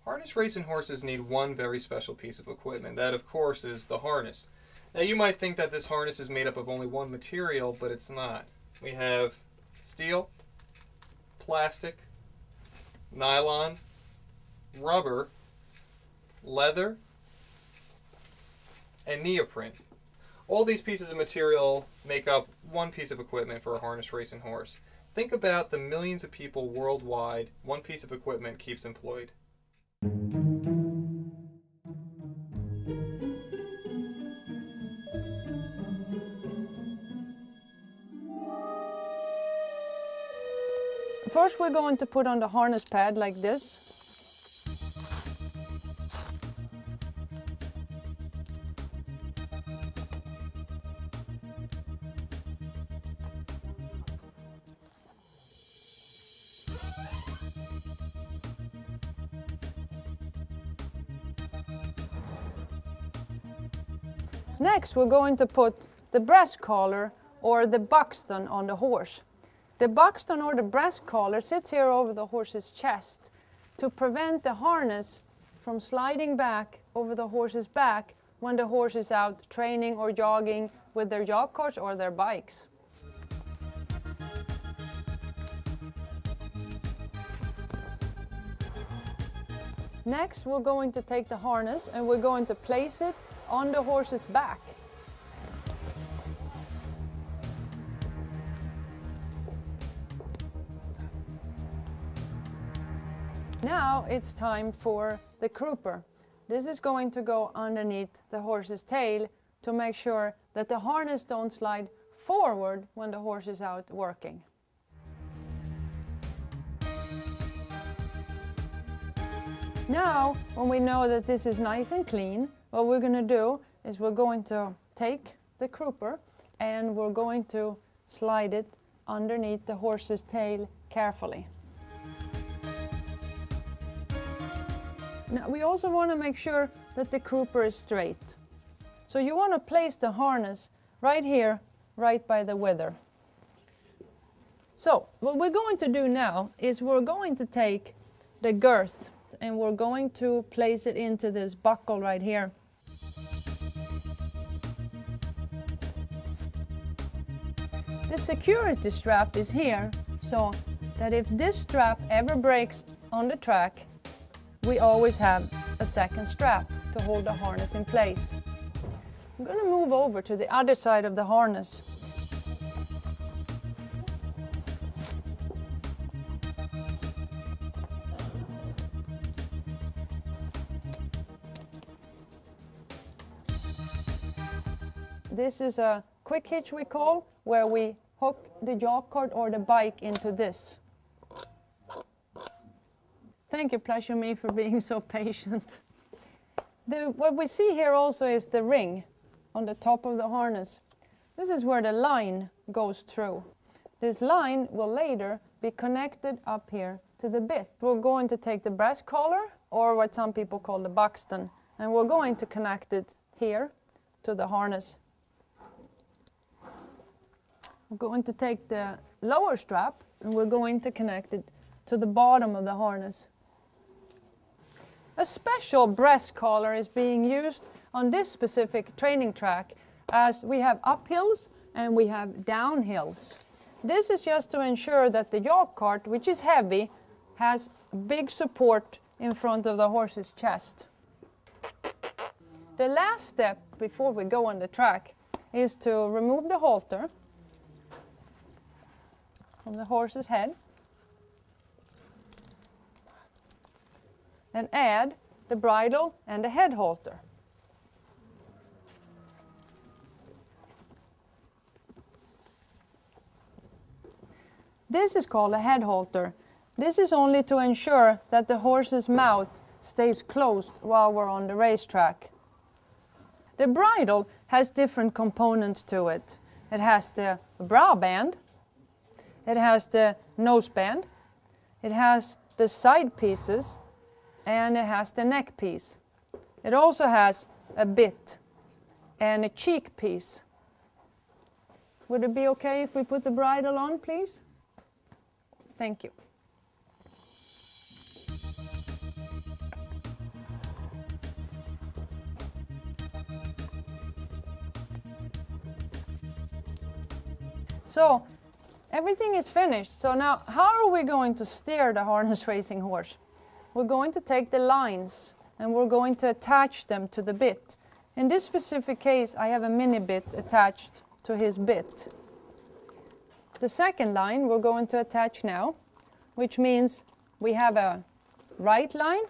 Harness racing horses need one very special piece of equipment. That, of course, is the harness. Now, you might think that this harness is made up of only one material, but it's not. We have steel, plastic, nylon, rubber, leather, and neoprene. All these pieces of material make up one piece of equipment for a harness racing horse. Think about the millions of people worldwide one piece of equipment keeps employed. First we're going to put on the harness pad like this. Next we're going to put the breast collar or the buxton on the horse. The buxton or the breast collar sits here over the horse's chest to prevent the harness from sliding back over the horse's back when the horse is out training or jogging with their jog carts or their bikes. Next we're going to take the harness and we're going to place it on the horse's back. Now it's time for the crupper. This is going to go underneath the horse's tail to make sure that the harness don't slide forward when the horse is out working. Now, when we know that this is nice and clean, what we're going to do is we're going to take the crupper and we're going to slide it underneath the horse's tail carefully. Now, we also want to make sure that the crupper is straight. So you want to place the harness right here, right by the wither. So what we're going to do now is we're going to take the girth and we're going to place it into this buckle right here. The security strap is here so that if this strap ever breaks on the track, we always have a second strap to hold the harness in place. I'm going to move over to the other side of the harness. This is a quick hitch we call, where we hook the jog cart or the bike into this. Thank you, Pleasure Me, for being so patient. What we see here also is the ring on the top of the harness. This is where the line goes through. This line will later be connected up here to the bit. We're going to take the breast collar, or what some people call the buxton, and we're going to connect it here to the harness. We're going to take the lower strap and we're going to connect it to the bottom of the harness. A special breast collar is being used on this specific training track, as we have uphills and we have downhills. This is just to ensure that the jog cart, which is heavy, has big support in front of the horse's chest. The last step before we go on the track is to remove the halter from the horse's head and add the bridle and the head halter. This is called a head halter. This is only to ensure that the horse's mouth stays closed while we're on the racetrack. The bridle has different components to it. It has the brow band, it has the nose band, it has the side pieces, and it has the neck piece. It also has a bit and a cheek piece. Would it be okay if we put the bridle on, please? Thank you. So everything is finished. So now how are we going to steer the harness racing horse? We're going to take the lines and we're going to attach them to the bit. In this specific case, I have a mini bit attached to his bit. The second line we're going to attach now, which means we have a right line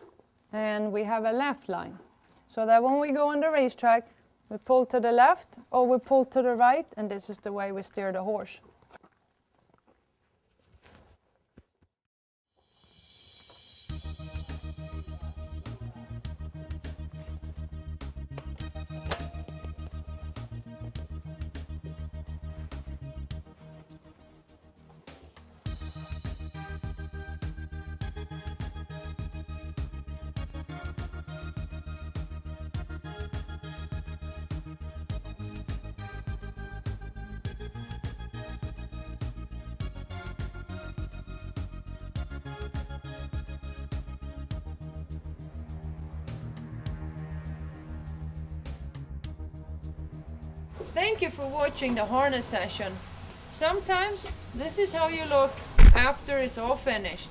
and we have a left line. So that when we go on the racetrack, we pull to the left or we pull to the right, and this is the way we steer the horse. Thank you for watching the harness session. Sometimes this is how you look after it's all finished.